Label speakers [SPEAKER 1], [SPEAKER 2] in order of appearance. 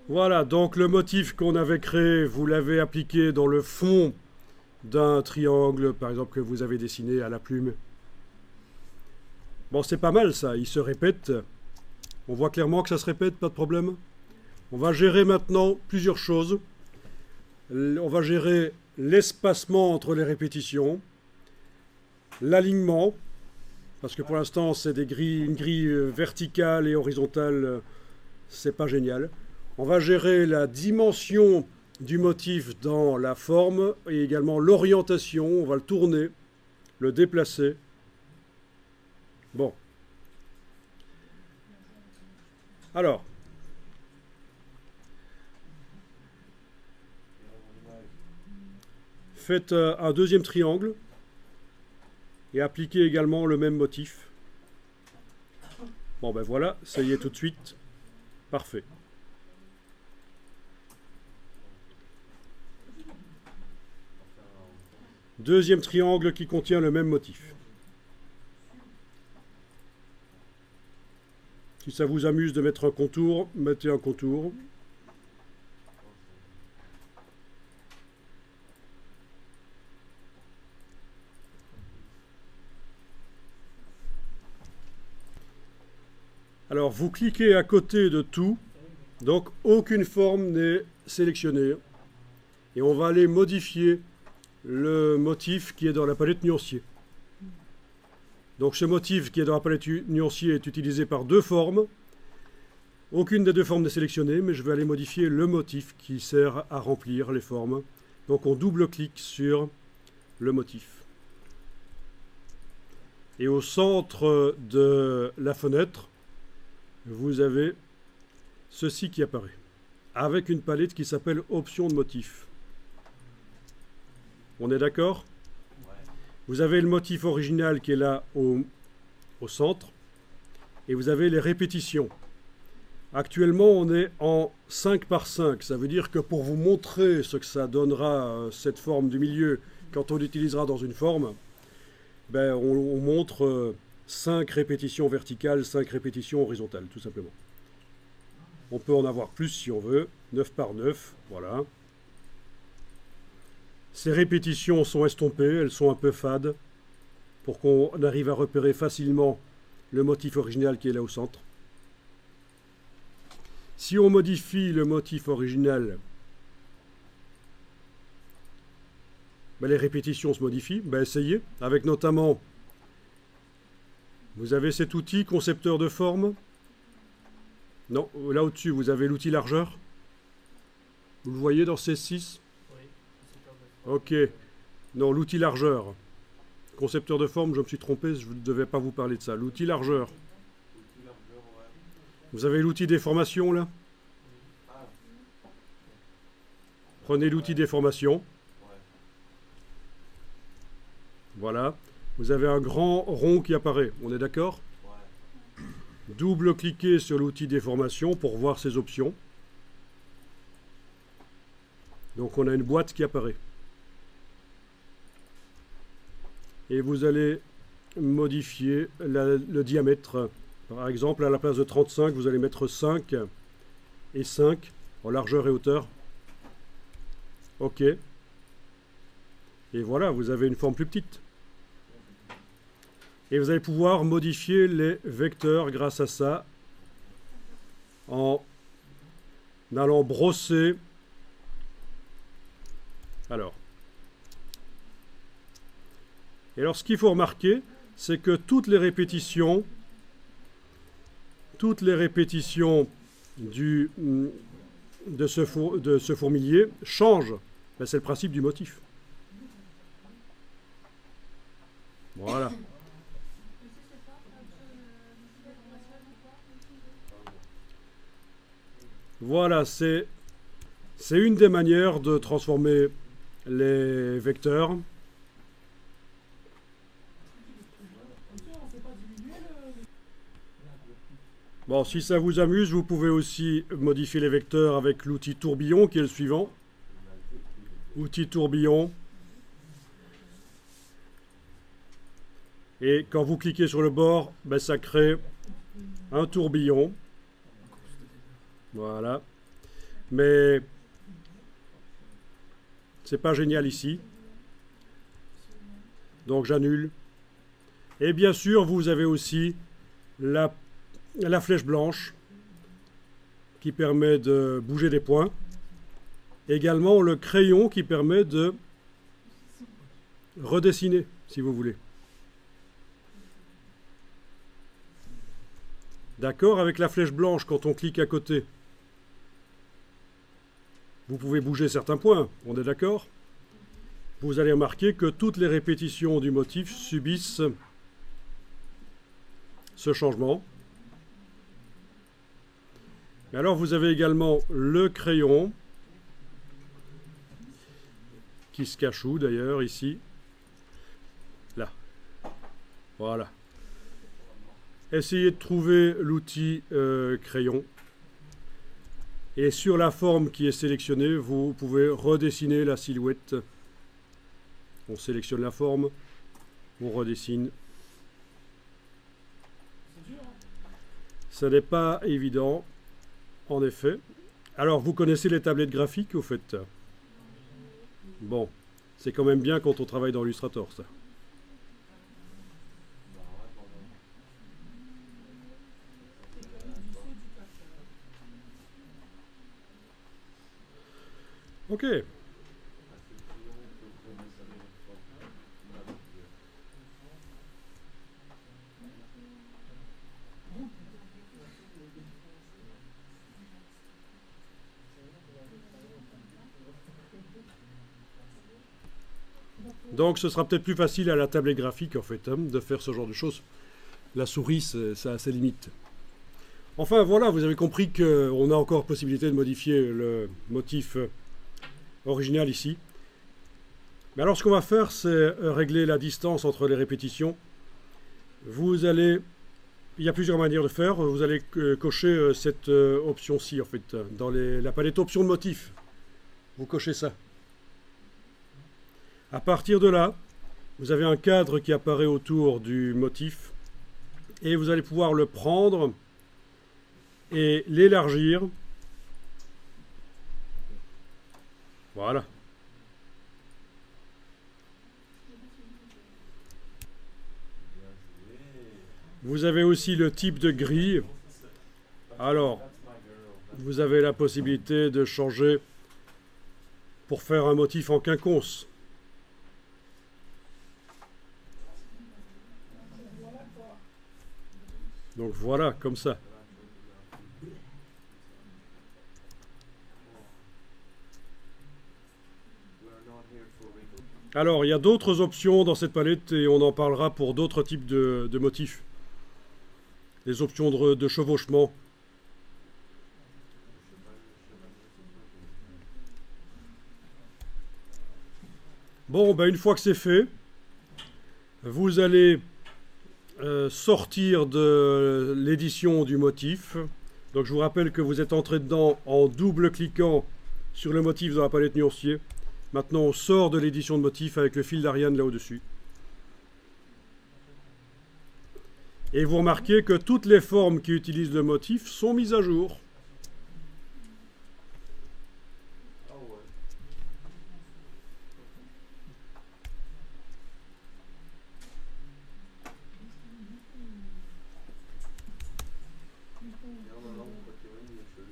[SPEAKER 1] Voilà, donc le motif qu'on avait créé, vous l'avez appliqué dans le fond d'un triangle, par exemple, que vous avez dessiné à la plume. Bon, c'est pas mal ça, il se répète. On voit clairement que ça se répète, pas de problème. On va gérer maintenant plusieurs choses. On va gérer l'espacement entre les répétitions, l'alignement, parce que pour l'instant c'est une grille verticale et horizontale, c'est pas génial. On va gérer la dimension du motif dans la forme et également l'orientation. On va le tourner, le déplacer. Bon. Alors, faites un deuxième triangle et appliquez également le même motif. Bon ben voilà, ça y est tout de suite. Parfait. Deuxième triangle qui contient le même motif. Si ça vous amuse de mettre un contour, mettez un contour. Alors vous cliquez à côté de tout, donc aucune forme n'est sélectionnée. Et on va aller modifier le motif qui est dans la palette nuancier. Donc ce motif qui est dans la palette nuancier est utilisé par deux formes. Aucune des deux formes n'est sélectionnée, mais je vais aller modifier le motif qui sert à remplir les formes. Donc on double-clique sur le motif. Et au centre de la fenêtre, vous avez ceci qui apparaît, avec une palette qui s'appelle Options de motifs. On est d'accord? Vous avez le motif original qui est là au centre, et vous avez les répétitions. Actuellement, on est en 5 par 5. Ça veut dire que pour vous montrer ce que ça donnera, cette forme du milieu, quand on l'utilisera dans une forme, ben, on montre 5 répétitions verticales, 5 répétitions horizontales, tout simplement. On peut en avoir plus si on veut, 9 par 9, voilà. Ces répétitions sont estompées, elles sont un peu fades, pour qu'on arrive à repérer facilement le motif original qui est là au centre. Si on modifie le motif original, ben les répétitions se modifient. Ben essayez, avec notamment, vous avez cet outil concepteur de forme. Non, là au-dessus, vous avez l'outil largeur. Vous le voyez dans C6? Ok. Non, l'outil largeur. Concepteur de forme, je me suis trompé, je ne devais pas vous parler de ça. L'outil largeur. Vous avez l'outil déformation là? Prenez l'outil déformation. Voilà. Vous avez un grand rond qui apparaît. On est d'accord? Double-cliquez sur l'outil déformation pour voir ses options. Donc on a une boîte qui apparaît. Et vous allez modifier le diamètre. Par exemple, à la place de 35, vous allez mettre 5 et 5 en largeur et hauteur. OK. Et voilà, vous avez une forme plus petite. Et vous allez pouvoir modifier les vecteurs grâce à ça en allant brosser. Alors. Et alors, ce qu'il faut remarquer, c'est que toutes les répétitions de ce fourmilier changent. Ben, c'est le principe du motif. Voilà. Voilà, c'est une des manières de transformer les vecteurs. Bon, si ça vous amuse, vous pouvez aussi modifier les vecteurs avec l'outil tourbillon qui est le suivant. Outil tourbillon. Et quand vous cliquez sur le bord, ben, ça crée un tourbillon. Voilà. mais c'est pas génial ici. Donc j'annule. Et bien sûr, vous avez aussi la flèche blanche qui permet de bouger des points. Également le crayon qui permet de redessiner, si vous voulez. D'accord, avec la flèche blanche, quand on clique à côté, vous pouvez bouger certains points, on est d'accord? Vous allez remarquer que toutes les répétitions du motif subissent ce changement. Et alors vous avez également le crayon, qui se cache où d'ailleurs, ici? Là. Voilà. Essayez de trouver l'outil crayon. Et sur la forme qui est sélectionnée, vous pouvez redessiner la silhouette. On sélectionne la forme, on redessine. Ce n'est pas évident, en effet. Alors, vous connaissez les tablettes graphiques, au fait? Bon, c'est quand même bien quand on travaille dans Illustrator, ça. Ok. Donc ce sera peut-être plus facile à la tablette graphique en fait, de faire ce genre de choses. La souris, ça a ses limites. Enfin voilà, vous avez compris qu'on a encore possibilité de modifier le motif original ici. Mais alors ce qu'on va faire, c'est régler la distance entre les répétitions. Vous allez, il y a plusieurs manières de faire. Vous allez cocher cette option-ci en fait, dans la palette options de motifs. Vous cochez ça. À partir de là, vous avez un cadre qui apparaît autour du motif et vous allez pouvoir le prendre et l'élargir. Voilà. Vous avez aussi le type de grille. Alors, vous avez la possibilité de changer pour faire un motif en quinconce. Donc voilà, comme ça. Alors, il y a d'autres options dans cette palette et on en parlera pour d'autres types de motifs. Les options de chevauchement. Bon, ben une fois que c'est fait, vous allez sortir de l'édition du motif. Donc je vous rappelle que vous êtes entré dedans en double-cliquant sur le motif dans la palette nuancier. Maintenant on sort de l'édition de motif avec le fil d'Ariane là au-dessus. Et vous remarquez que toutes les formes qui utilisent le motif sont mises à jour.